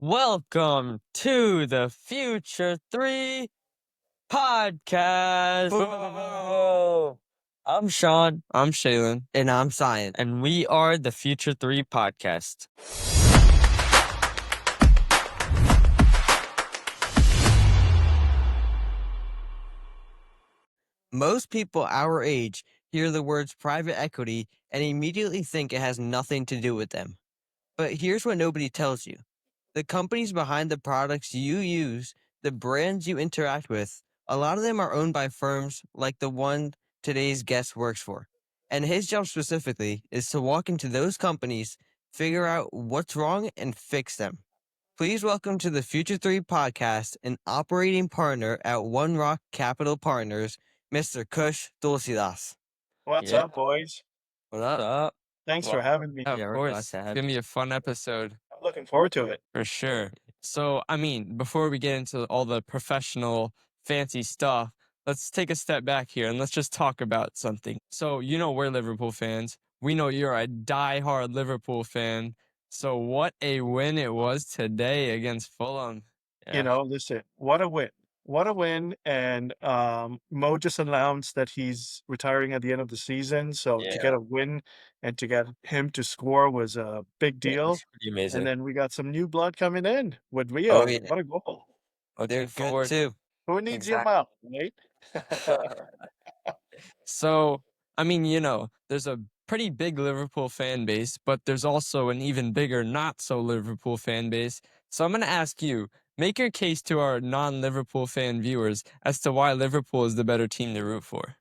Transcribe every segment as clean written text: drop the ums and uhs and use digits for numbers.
Welcome to the Future 3 podcast. Whoa. I'm Sean, I'm Shaylin. And I'm Cyan. and we are the Future 3 podcast. Most people our age hear the words private equity and immediately think it has nothing to do with them. But here's what nobody tells you. The companies behind the products you use, the brands you interact with, a lot of them are owned by firms like the one today's guest works for. And his job specifically is to walk into those companies, figure out what's wrong, and fix them. Please welcome to the Future 3 podcast an operating partner at One Rock Capital Partners, Mr. Kush Tulsidas. What's Yeah. up, boys? What What's up? Thanks for having me. Of Yeah, we're glad course. to It's have going to you. be a fun episode I'm looking forward to it. for sure. So, before we get into all the professional, fancy stuff, let's take a step back here and let's just talk about something. So, we're Liverpool fans. We know you're a die-hard Liverpool fan. So, what a win it was today against Fulham. Listen, what a win. What a win. And Mo just announced that he's retiring at the end of the season. So to get a win and to get him to score was a big deal. It's pretty amazing. And then we got some new blood coming in with Oh, Rio. yeah. What a goal. They're Looking good forward. too. Who needs him Exactly. out, right? So, there's a pretty big Liverpool fan base, but there's also an even bigger not so Liverpool fan base. So I'm going to ask you, make your case to our non-Liverpool fan viewers as to why Liverpool is the better team to root for.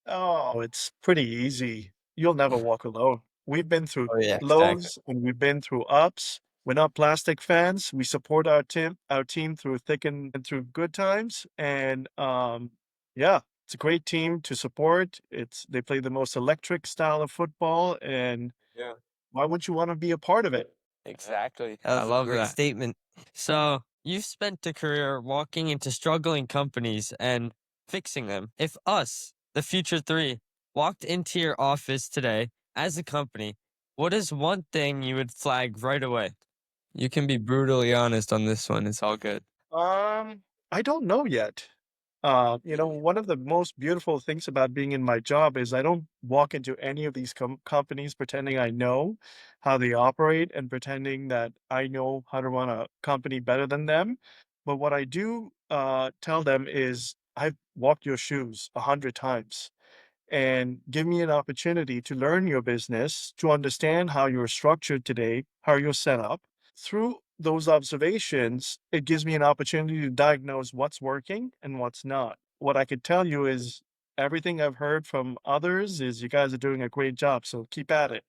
Oh, it's pretty easy. You'll never walk alone. We've been through Oh, yeah, exactly. lows and we've been through ups. We're not plastic fans. We support our team through thick and through good times. And yeah, it's a great team to support. They play the most electric style of football, and Yeah. why wouldn't you want to be a part of it? Exactly. That I was a love great that. statement. So, you've spent a career walking into struggling companies and fixing them. If us, the Future 3, walked into your office today as a company, what is one thing you would flag right away? You can be brutally honest on this one. It's all good. I don't know yet. One of the most beautiful things about being in my job is I don't walk into any of these companies pretending I know how they operate and pretending that I know how to run a company better than them. But what I do tell them is I've walked your shoes 100 times, and give me an opportunity to learn your business, to understand how you're structured today, how you're set up. Through those observations, it gives me an opportunity to diagnose what's working and what's not. What I could tell you is everything I've heard from others is you guys are doing a great job, so keep at it.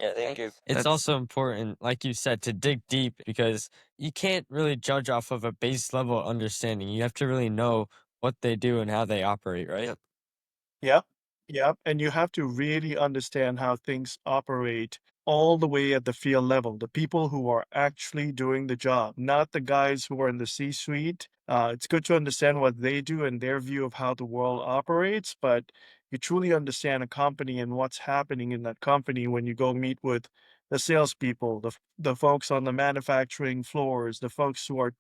Yeah, thank you. It's That's- also important, like you said, to dig deep because you can't really judge off of a base level understanding. You have to really know what they do and how they operate, right? Yep. Yep. Yep. And you have to really understand how things operate all the way at the field level. The people who are actually doing the job, not the guys who are in the C-suite. It's good to understand what they do and their view of how the world operates, but you truly understand a company and what's happening in that company when you go meet with the salespeople, the folks on the manufacturing floors, the folks who are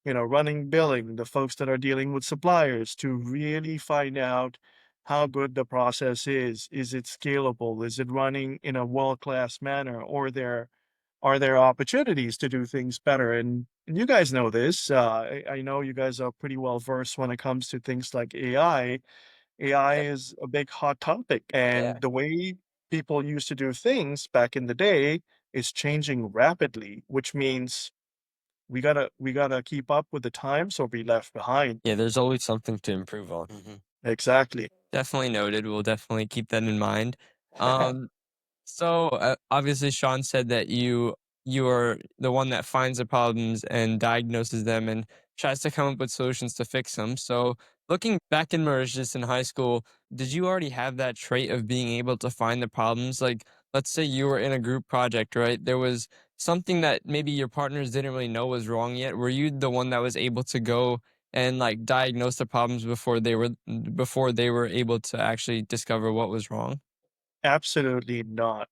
running billing, the folks that are dealing with suppliers to really find out how good the process is. Is it scalable? Is it running in a world-class manner? Or are there opportunities to do things better? And you guys know this. I know you guys are pretty well versed when it comes to things like AI. AI is a big hot topic, and the way people used to do things back in the day is changing rapidly, which means we gotta keep up with the times or be left behind. Yeah, there's always something to improve on. Exactly. Definitely noted. We'll definitely keep that in mind. Um, So obviously, Sean said that you are the one that finds the problems and diagnoses them and tries to come up with solutions to fix them. So looking back in Mauritius in high school, did you already have that trait of being able to find the problems? Like, let's say you were in a group project, right? There was something that maybe your partners didn't really know was wrong yet. Were you the one that was able to go and like diagnose the problems before they were able to actually discover what was wrong? Absolutely not.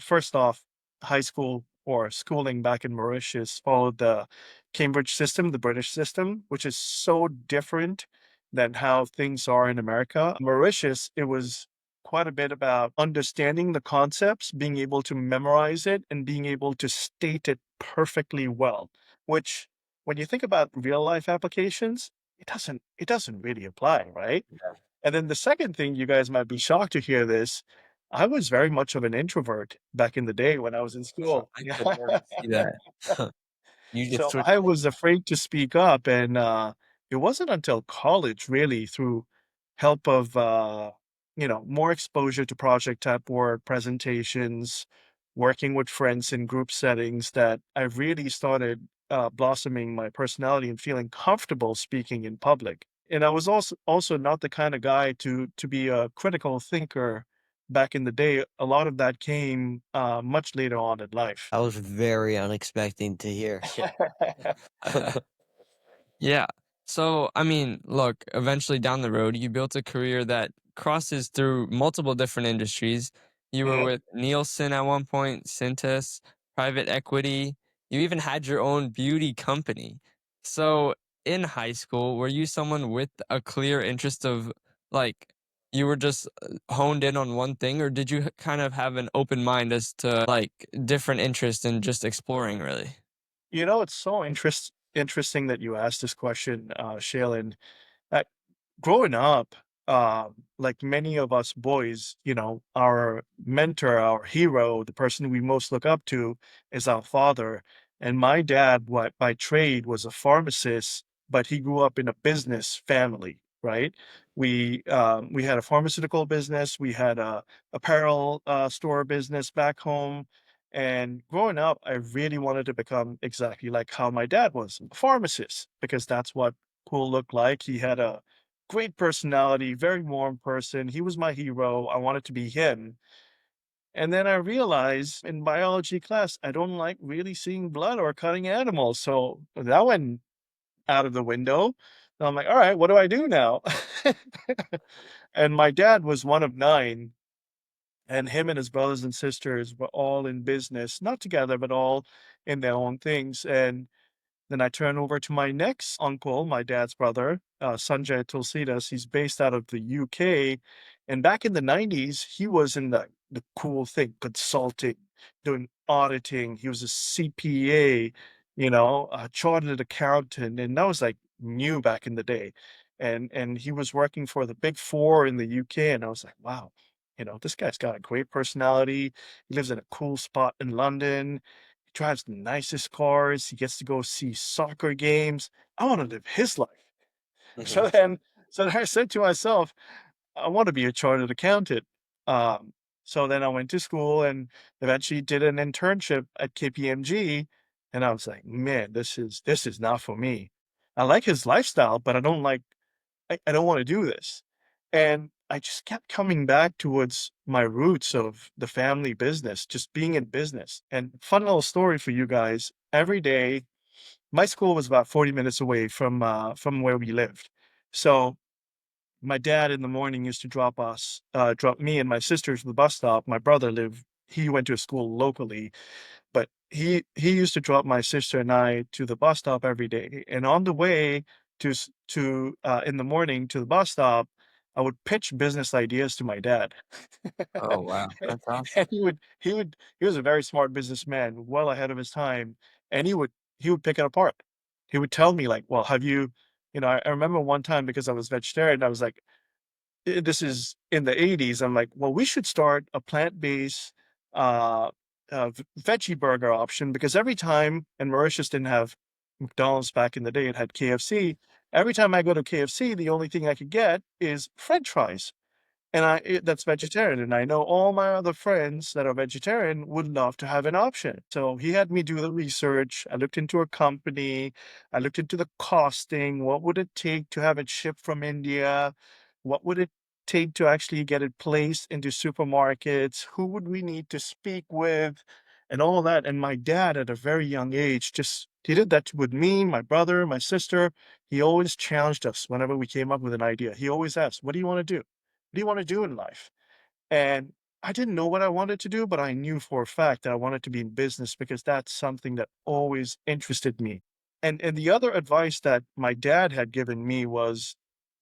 First off, high school or schooling back in Mauritius followed the Cambridge system, the British system, which is so different than how things are in America. Mauritius, it was quite a bit about understanding the concepts, being able to memorize it, and being able to state it perfectly well, which when you think about real life applications, it doesn't really apply, right? And then the second thing, you guys might be shocked to hear this. I was very much of an introvert back in the day when I was in school. I Yeah. could already see that. You just So switched. I was afraid to speak up, and it wasn't until college, really, through help of more exposure to project type work, presentations, working with friends in group settings, that I really started blossoming my personality and feeling comfortable speaking in public. And I was also not the kind of guy to be a critical thinker back in the day. A lot of that came much later on in life. That was very unexpected to hear. Yeah. So, I mean, look, eventually down the road, you built a career that crosses through multiple different industries. You were Mhm. with Nielsen at one point, Cintas, private equity. You even had your own beauty company. So, in high school, were you someone with a clear interest of like you were just honed in on one thing, or did you kind of have an open mind as to like different interests and just exploring really? It's so interesting that you asked this question, Shaylin. Uh, Growing up, like many of us boys, our mentor, our hero, the person we most look up to is our father. And my dad, what by trade, was a pharmacist, but he grew up in a business family, right? We had a pharmaceutical business, we had a apparel store business back home. And growing up, I really wanted to become exactly like how my dad was, a pharmacist, because that's what cool looked like. He had a great personality, very warm person. He was my hero. I wanted to be him. And then I realized in biology class, I don't like really seeing blood or cutting animals. So that went out of the window. And I'm like, all right, what do I do now? And my dad was one of nine, and him and his brothers and sisters were all in business, not together, but all in their own things. And then I turn over to my next uncle, my dad's brother, Sanjay Tulsidas. He's based out of the UK. And back in the 90s, he was in the cool thing, consulting, doing auditing. He was a CPA, a chartered accountant. And that was like new back in the day. And he was working for the big four in the UK. And I was like, wow, this guy's got a great personality. He lives in a cool spot in London, drives the nicest cars. He gets to go see soccer games. I want to live his life. So Mhm. then, so then I said to myself, I want to be a chartered accountant. Um, so then I went to school and eventually did an internship at KPMG. And I was like, man, this is not for me. I like his lifestyle, but I don't want to do this. And I just kept coming back towards my roots of the family business, just being in business. And fun little story for you guys. Every day, my school was about 40 minutes away from where we lived. So my dad in the morning used to drop me and my sisters to the bus stop. My brother he went to a school locally, but he used to drop my sister and I to the bus stop every day. And on the way in the morning to the bus stop, I would pitch business ideas to my dad. Oh wow, that's And awesome. he was a very smart businessman, well ahead of his time, and he would pick it apart. He would tell me like, "Well, have you?" I remember one time because I was vegetarian, I was like, this is in the 80s. I'm like, well, we should start a plant-based uh, veggie burger option, because every time, and Mauritius didn't have McDonald's back in the day, it had KFC. Every time I go to KFC, the only thing I could get is French fries. And that's vegetarian, and I know all my other friends that are vegetarian would love to have an option. So he had me do the research. I looked into a company. I looked into the costing. What would it take to have it shipped from India? What would it take to actually get it placed into supermarkets? Who would we need to speak with? And all that. And my dad, at a very young age, just he did that with me, my brother, my sister. He always challenged us whenever we came up with an idea. He always asked, "What do you want to do? What do you want to do in life?" And I didn't know what I wanted to do, but I knew for a fact that I wanted to be in business because that's something that always interested me. And the other advice that my dad had given me was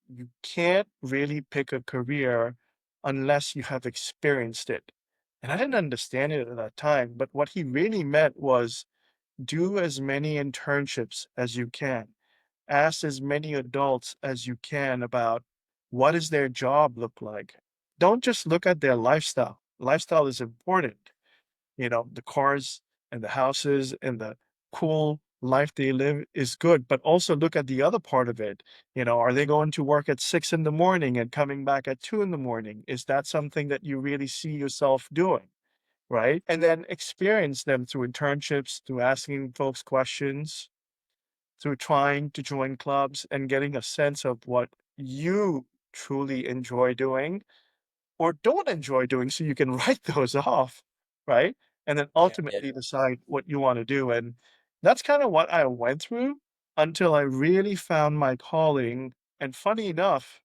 you can't really pick a career unless you have experienced it. And I didn't understand it at that time, but what he really meant was do as many internships as you can. Ask as many adults as you can about what does their job look like. Don't just look at their lifestyle. Lifestyle is important, the cars and the houses and the cool life they live is good, but also look at the other part of it. Are they going to work at 6 in the morning and coming back at 2 in the morning? Is that something that you really see yourself doing? Right. And then experience them through internships, through asking folks questions, through trying to join clubs and getting a sense of what you truly enjoy doing or don't enjoy doing so you can write those off, right? And then Yeah. ultimately decide what you want to do. And that's kind of what I went through until I really found my calling. And funny enough,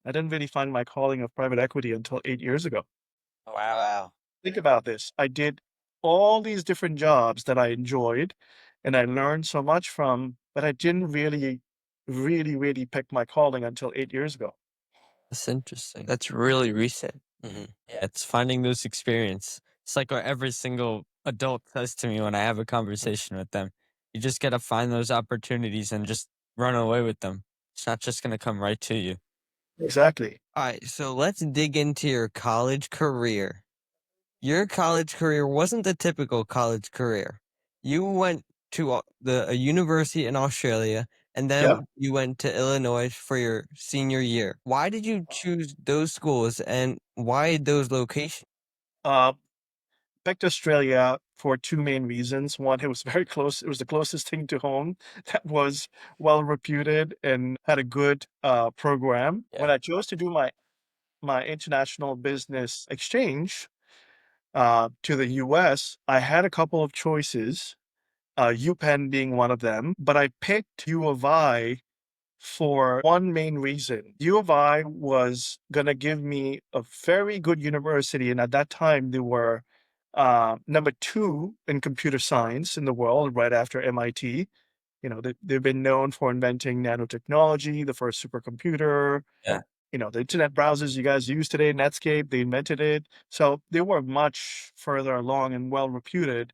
I didn't really find my calling of private equity until 8 years ago. Wow. Wow. Think about this. I did all these different jobs that I enjoyed and I learned so much from, but I didn't really pick my calling until 8 years ago. That's interesting. That's really recent. Hmm. Yeah, it's finding those experience. It's like what every single adult says to me when I have a conversation with them. You just gotta find those opportunities and just run away with them. It's not just gonna come right to you. Exactly. All right, so let's dig into your college career. Your college career wasn't the typical college career. You went to a university in Australia, and Yeah. then you went to Illinois for your senior year. Why did you choose those schools, and why those locations? Uh, Picked Australia for two main reasons. One, it was very close. It was the closest thing to home that was well reputed and had a good program. When Yeah. I chose to do my international business exchange to the US, I had a couple of choices, UPenn being one of them, but I picked U of I for one main reason. U of I was going to give me a very good university. And at that time, they were number two in computer science in the world, right after MIT. They've been known for inventing nanotechnology, the first supercomputer, Yeah. the internet browsers you guys use today, Netscape, they invented it. So they were much further along and well reputed.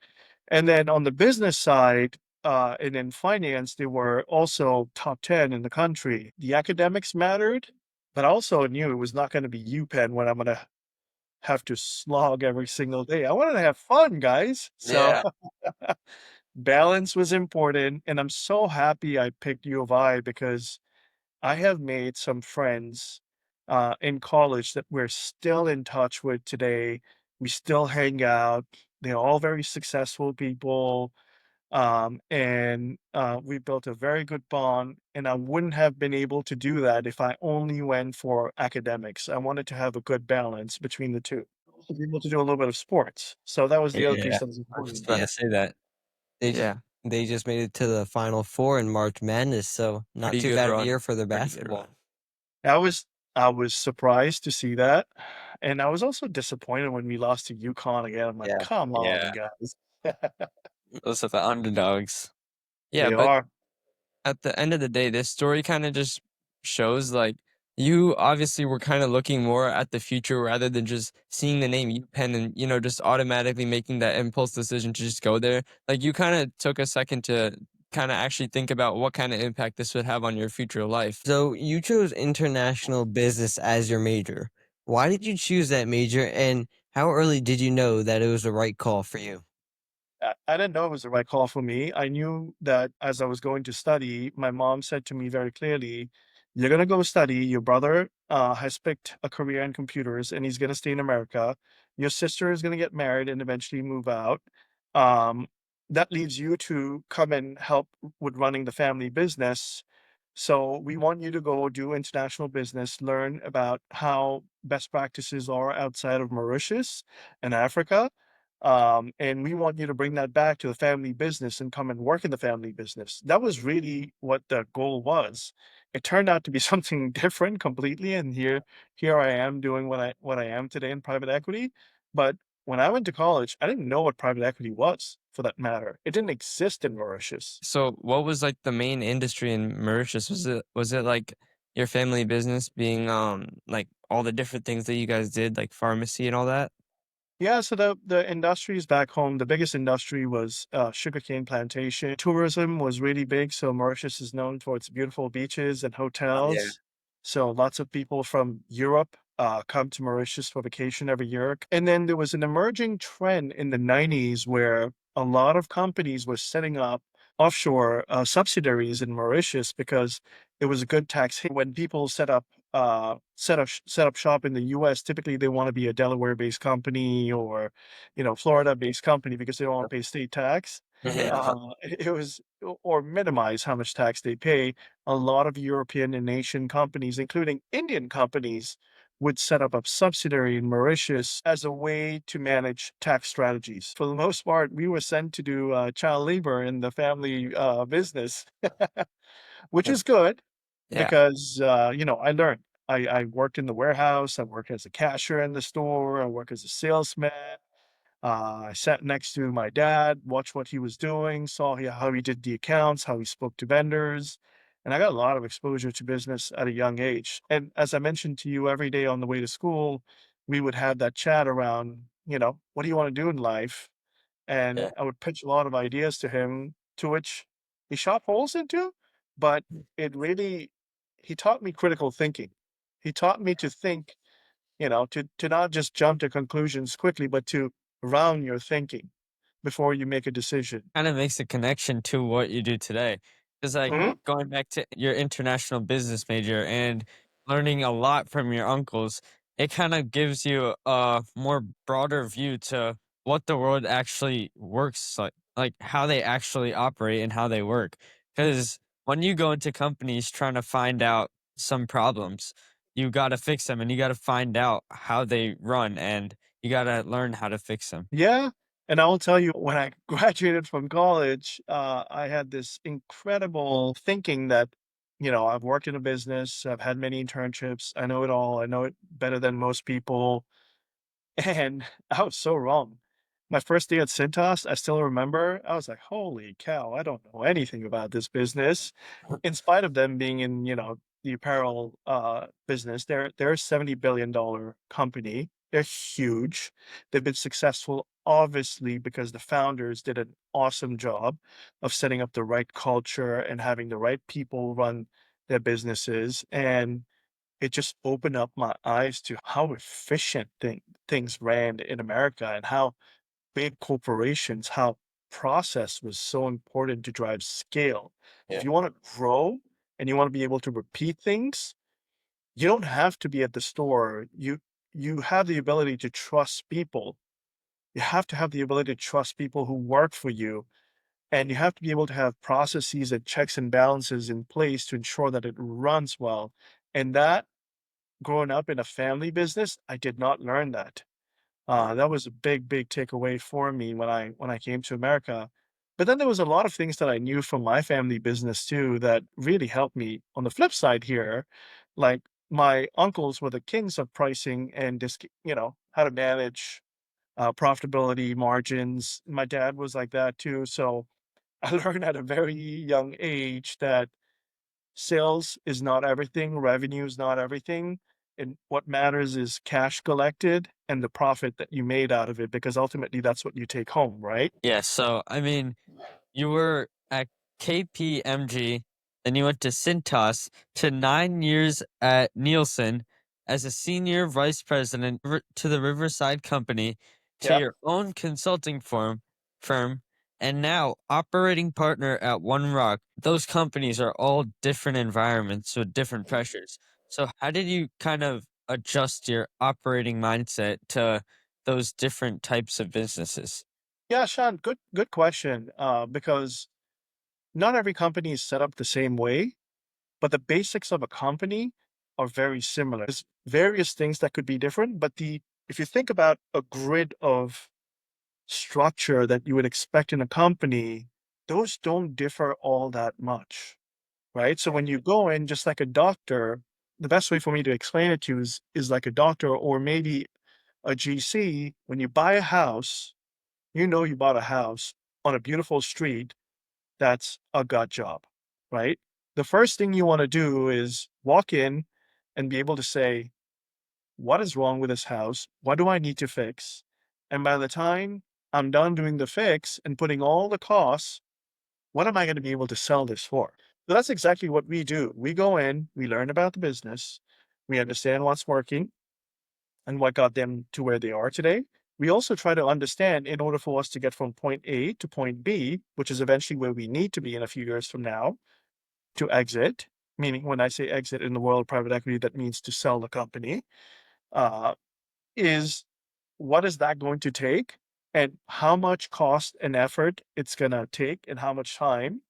And then on the business side, and in finance, they were also top 10 in the country. The academics mattered, but I also knew it was not going to be UPenn when I'm going to have to slog every single day. I wanted to have fun, guys. So Yeah. balance was important. And I'm so happy I picked U of I because I have made some friends in college that we're still in touch with today. We still hang out. They're all very successful people. And we built a very good bond. And I wouldn't have been able to do that if I only went for academics. I wanted to have a good balance between the two. To be able to do a little bit of sports. So that was the other piece Yeah. that was I was just important. about Yeah, to say that. they Yeah. they just made it to the Final Four in March Madness, so not Pretty too good bad of a run. year for the Pretty good basketball. run. I was surprised to see that, and I was also disappointed when we lost to UConn again. I'm like, Yeah. "Come on, Yeah. guys." Those are the underdogs. Yeah, They but are. at the end of the day, this story kind of just shows like you obviously were kind of looking more at the future rather than just seeing the name UPenn and just automatically making that impulse decision to just go there. Like you kind of took a second to kind of actually think about what kind of impact this would have on your future life. So you chose international business as your major. Why did you choose that major, and how early did you know that it was the right call for you? I didn't know it was the right call for me. I knew that as I was going to study, my mom said to me very clearly, "You're gonna go study. Your brother has picked a career in computers, and he's gonna stay in America. Your sister is gonna get married and eventually move out. Um, that leaves you to come and help with running the family business. So we want you to go do international business, learn about how best practices are outside of Mauritius and Africa." and we want you to bring that back to the family business and come and work in the family business. That was really what the goal was. It turned out to be something different completely, and here I am doing what I am today in private equity. But when I went to college, I didn't know what private equity was, for that matter. It didn't exist in Mauritius. So, what was like the main industry in Mauritius? Was it like your family business being like all the different things that you guys did, like pharmacy and all that? Yeah, so the industries back home, the biggest industry was sugarcane plantation. Tourism was really big, so Mauritius is known for its beautiful beaches and Oh yeah. hotels. So lots of people from Europe come to Mauritius for vacation every year. And then there was an emerging trend in the 90s where a lot of companies were setting up offshore subsidiaries in Mauritius because it was a good tax hit. When people set up shop in the US, typically they want to be a Delaware-based company or, Florida-based company because they don't want to pay state tax. Yeah. It was or minimize how much tax they pay. A lot of European and Asian companies, including Indian companies, would set up a subsidiary in Mauritius as a way to manage tax strategies. For the most part, we were sent to do child labor in the family business, which is good Yeah. because I learned. I worked in the warehouse. I worked as a cashier in the store. I worked as a salesman. I sat next to my dad, watched what he was doing, saw how he did the accounts, how he spoke to vendors, and I got a lot of exposure to business at a young age. And as I mentioned to you, every day on the way to school, we would have that chat around, what do you want to do in life? Yeah. And I would pitch a lot of ideas to him, to which he shot holes into, but it really, he taught me critical thinking. He taught me to think, to not just jump to conclusions quickly, but to round your thinking before you make a decision. Kind of makes a connection to what you do today. Because like Mhm. going back to your international business major and learning a lot from your uncles, it kind of gives you a more broader view to what the world actually works like how they actually operate and how they work. Because when you go into companies trying to find out some problems, you got to fix them and you got to find out how they run and you got to learn how to fix them. Yeah. And I will tell you, when I graduated from college, I had this incredible thinking that, I've worked in a business, I've had many internships, I know it all, I know it better than most people. And I was so wrong. My first day at Cintas, I still remember, I was like, holy cow, I don't know anything about this business. In spite of them being in, the apparel business, they're a $70 billion company. They're huge. They've been successful, obviously, because the founders did an awesome job of setting up the right culture and having the right people run their businesses. And it just opened up my eyes to how efficient things ran in America and how big corporations, how process was so important to drive scale. If Yeah. you want to grow and you want to be able to repeat things, you don't have to be at the store. You have the ability to trust people. You have to have the ability to trust people who work for you. And you have to be able to have processes and checks and balances in place to ensure that it runs well. And that growing up in a family business, I did not learn that. That was a big, big takeaway for me when I came to America. But then there was a lot of things that I knew from my family business too that really helped me. On the flip side here, like my uncles were the kings of pricing and just how to manage profitability margins. My dad was like that too. So I learned at a very young age that sales is not everything, revenue is not everything. And what matters is cash collected and the profit that you made out of it, because ultimately that's what you take home, right? Yeah, so I mean, you were at KPMG, then you went to Cintas to 9 years at Nielsen as a senior vice president to the Riverside Company to Yeah. your own consulting firm and now operating partner at One Rock. Those companies are all different environments with different pressures. So how did you kind of adjust your operating mindset to those different types of businesses? Yeah, Sean, good question. Because not every company is set up the same way, but the basics of a company are very similar. There's various things that could be different, but the if you think about a grid of structure that you would expect in a company, those don't differ all that much, right? So when you go in, just like a doctor, the best way for me to explain it to you is like a doctor or maybe a GC. When you buy a house, you know you bought a house on a beautiful street. That's a gut job, right? The first thing you want to do is walk in and be able to say, what is wrong with this house? What do I need to fix? And by the time I'm done doing the fix and putting all the costs, what am I going to be able to sell this for? So that's exactly what we do. We go in, we learn about the business, we understand what's working and what got them to where they are today. We also try to understand in order for us to get from point A to point B, which is eventually where we need to be in a few years from now, to exit. Meaning, when I say exit in the world of private equity, that means to sell the company. Uh, is what is that going to take and how much cost and effort it's going to take and how much time.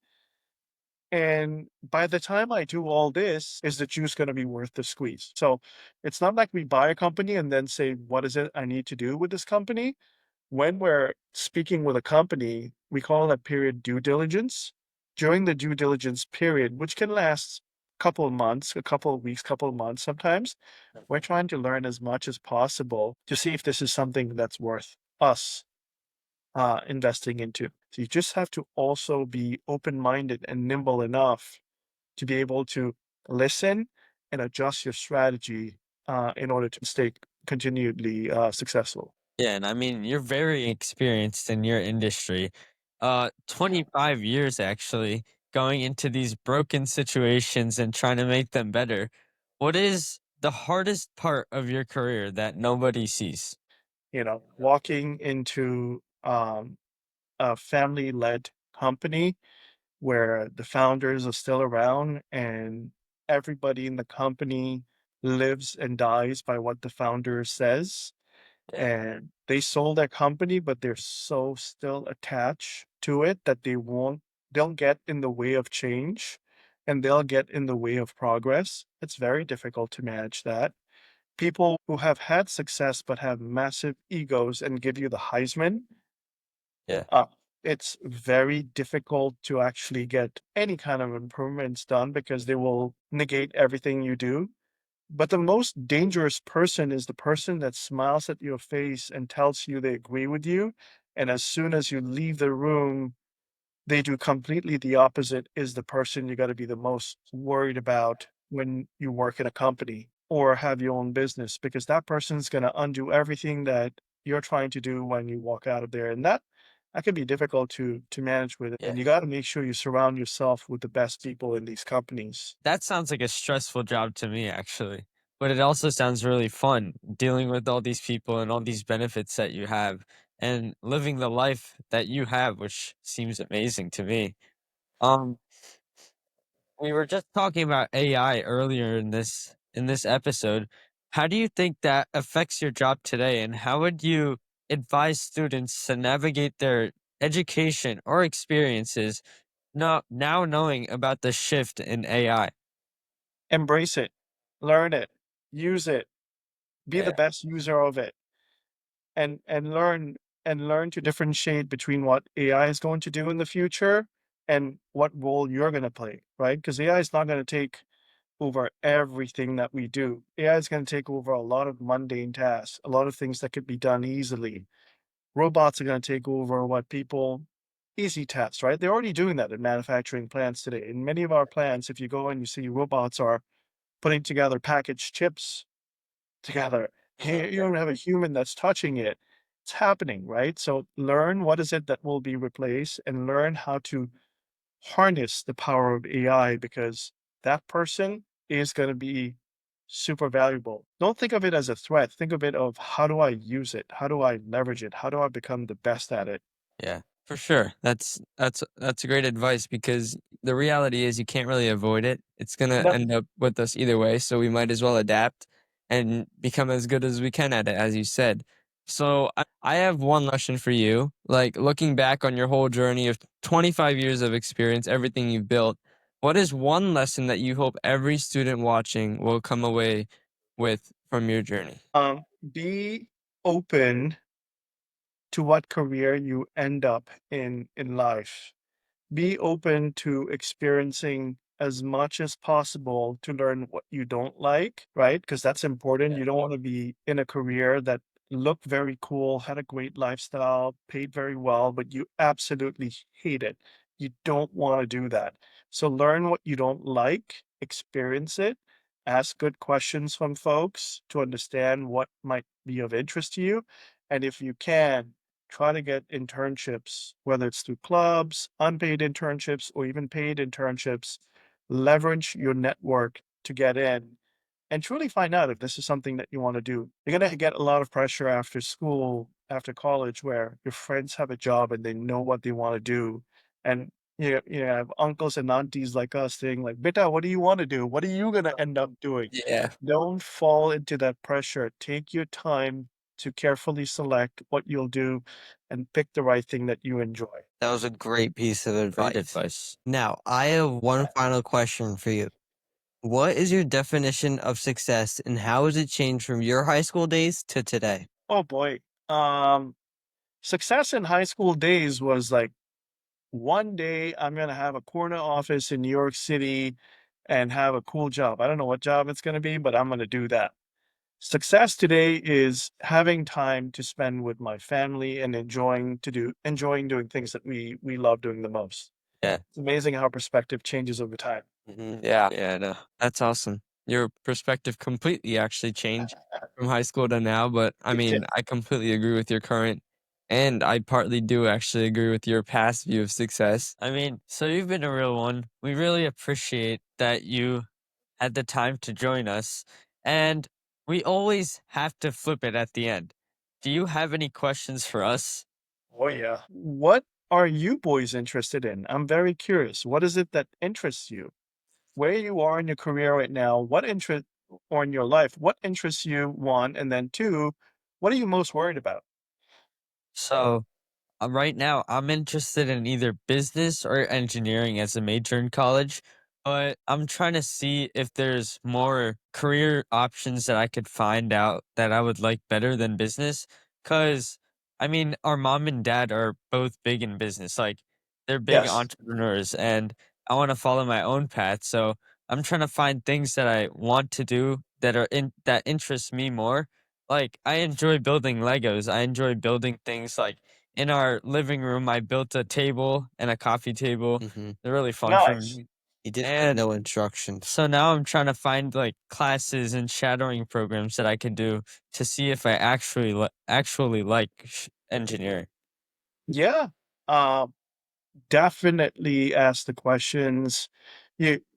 And by the time I do all this, is the juice going to be worth the squeeze? So it's not like we buy a company and then say, what is it I need to do with this company? When we're speaking with a company, we call that period due diligence. During the due diligence period, which can last a couple of months, a couple of weeks, couple of months sometimes, we're trying to learn as much as possible to see if this is something that's worth us investing into. So you just have to also be open minded and nimble enough to be able to listen and adjust your strategy in order to stay continually successful. Yeah, and I mean, you're very experienced in your industry. 25 years actually going into these broken situations and trying to make them better. What is the hardest part of your career that nobody sees? Walking into a family led company where the founders are still around and everybody in the company lives and dies by what the founder says. Yeah. And they sold their company, but they're so still attached to it that they'll get in the way of change and they'll get in the way of progress. It's very difficult to manage that. People who have had success but have massive egos and give you the Heisman, Yeah. uh, it's very difficult to actually get any kind of improvements done because they will negate everything you do. But the most dangerous person is the person that smiles at your face and tells you they agree with you. And as soon as you leave the room, they do completely the opposite, is the person you got to be the most worried about when you work in a company or have your own business, because that person's going to undo everything that you're trying to do when you walk out of there. And that can be difficult to manage with it. Yeah. And you got to make sure you surround yourself with the best people in these companies. That sounds like a stressful job to me, actually. But it also sounds really fun dealing with all these people and all these benefits that you have and living the life that you have, which seems amazing to me. Um, we were just talking about AI earlier in this episode. How do you think that affects your job today, and how would you advise students to navigate their education or experiences now knowing about the shift in AI? Embrace it, learn it, use it, be the Yeah, best user of it, and learn to differentiate between what AI is going to do in the future and what role you're going to play, right? Because AI is not going to take over everything that we do. AI is going to take over a lot of mundane tasks, a lot of things that could be done easily. Robots are going to take over what people easy tasks, right? They're already doing that in manufacturing plants today. In many of our plants, if you go and you see robots are putting together packaged chips together. You don't have a human that's touching it. It's happening, right? So learn what is it that will be replaced and learn how to harness the power of AI, because that person is going to be super valuable. Don't think of it as a threat. Think of it of how do I use it? How do I leverage it? How do I become the best at it? Yeah, for sure. That's great advice because the reality is you can't really avoid it. It's gonna Yep. end up with us either way, so we might as well adapt and become as good as we can at it, as you said. So I have one lesson for you. Like looking back on your whole journey of 25 years of experience, everything you've built, what is one lesson that you hope every student watching will come away with from your journey? Be open to what career you end up in life. Be open to experiencing as much as possible to learn what you don't like, right? Because that's important. You don't want to be in a career that looked very cool, had a great lifestyle, paid very well, but you absolutely hate it. You don't want to do that. So learn what you don't like, experience it, ask good questions from folks to understand what might be of interest to you. And if you can, try to get internships, whether it's through clubs, unpaid internships, or even paid internships. Leverage your network to get in and truly find out if this is something that you want to do. You're going to get a lot of pressure after school, after college, where your friends have a job and they know what they want to do. And you have uncles and aunties like us saying, like, Beta, what do you want to do? What are you going to end up doing? Yeah. Don't fall into that pressure. Take your time to carefully select what you'll do and pick the right thing that you enjoy. That was a great piece of Great advice. advice. Now, I have one final question for you. What is your definition of success and how has it changed from your high school days to today? Oh boy. Um, Success in high school days was like one day I'm going to have a corner office in New York City and have a cool job. I don't know what job it's going to be, but I'm going to do that. Success today is having time to spend with my family and enjoying doing things that we love doing the most. Yeah. It's amazing how perspective changes over time. Yeah. Yeah, no. That's awesome. Your perspective completely actually changed from high school to now, but I It did. mean, I completely agree with your current, and I partly do actually agree with your past view of success. I mean, so you've been a real one. We really appreciate that you had the time to join us. And we always have to flip it at the end. Do you have any questions for us? Oh yeah. What are you boys interested in? I'm very curious. What is it that interests you? Where you are in your career right now, what interest or in your life, what interests you, one, and then two, what are you most worried about? So, right now, I'm interested in either business or engineering as a major in college, but I'm trying to see if there's more career options that I could find out that I would like better than business. Because, I mean, our mom and dad are both big in business. Like, they're big Yes. entrepreneurs, and I want to follow my own path. So, I'm trying to find things that I want to do that interest me more. Like, I enjoy building Legos. I enjoy building things like in our living room, I built a table and a coffee table. Hmm. They're really fun for Nice. me. He did have And no instructions. so now I'm trying to find like classes and shadowing programs that I could do to see if I actually like engineering. Yeah. Um, Definitely ask the questions.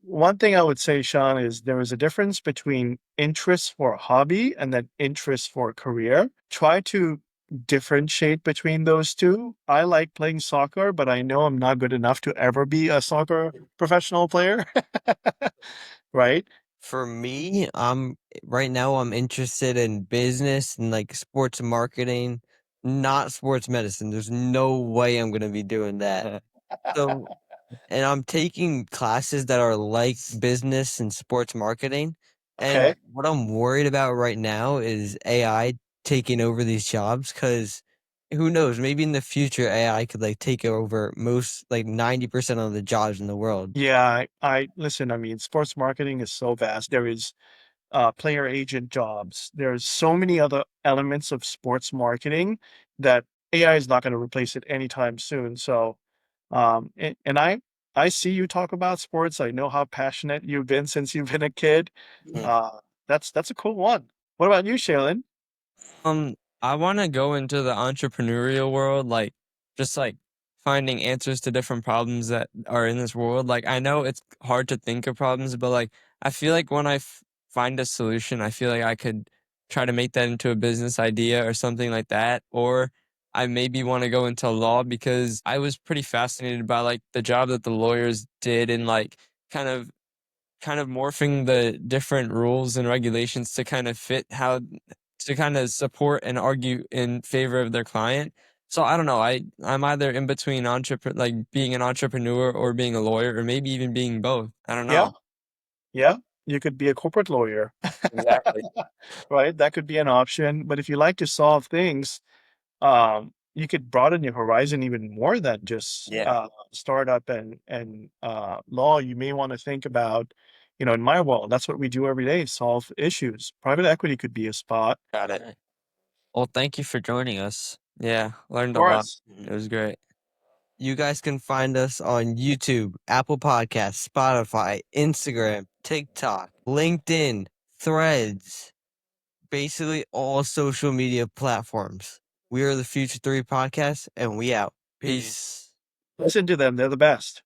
One thing I would say, Sean, is there is a difference between interest for a hobby and then interest for a career. Try to differentiate between those two. I like playing soccer, but I know I'm not good enough to ever be a soccer professional player. Right? For me, right now I'm interested in business and like sports marketing, not sports medicine. There's no way I'm gonna be doing that. So, and I'm taking classes that are like business and sports marketing. And Okay. what I'm worried about right now is AI taking over these jobs because who knows, maybe in the future AI could like take over most like 90% of the jobs in the world. Yeah, I listen, I mean, sports marketing is so vast. There is player agent jobs. There's so many other elements of sports marketing that AI is not going to replace it anytime soon. So, and I see you talk about sports. I know how passionate you've been since you've been a kid. Mm. That's a cool one. What about you, Shaylin? Um, I want to go into the entrepreneurial world, like just like finding answers to different problems that are in this world. Like I know it's hard to think of problems, but like I feel like when find a solution, I feel like I could try to make that into a business idea or something like that. Or I maybe want to go into law because I was pretty fascinated by like the job that the lawyers did and like kind of morphing the different rules and regulations to kind of fit how to kind of support and argue in favor of their client. So I don't know. I'm either in between like being an entrepreneur or being a lawyer or maybe even being both. I don't Yeah, know. yeah. You could be a corporate lawyer, Exactly. right? That could be an option. But if you like to solve things, you could broaden your horizon even more than just Yeah. startup and law. You may want to think about, in my world, that's what we do every day: solve issues. Private equity could be a spot. Got it. Right. Well, thank you for joining us. Yeah, learned a For lot. us, It was great. You guys can find us on YouTube, Apple Podcasts, Spotify, Instagram, TikTok, LinkedIn, Threads, basically all social media platforms. We are the Future 3 Podcast, and we out. Peace. listen to them; they're the best.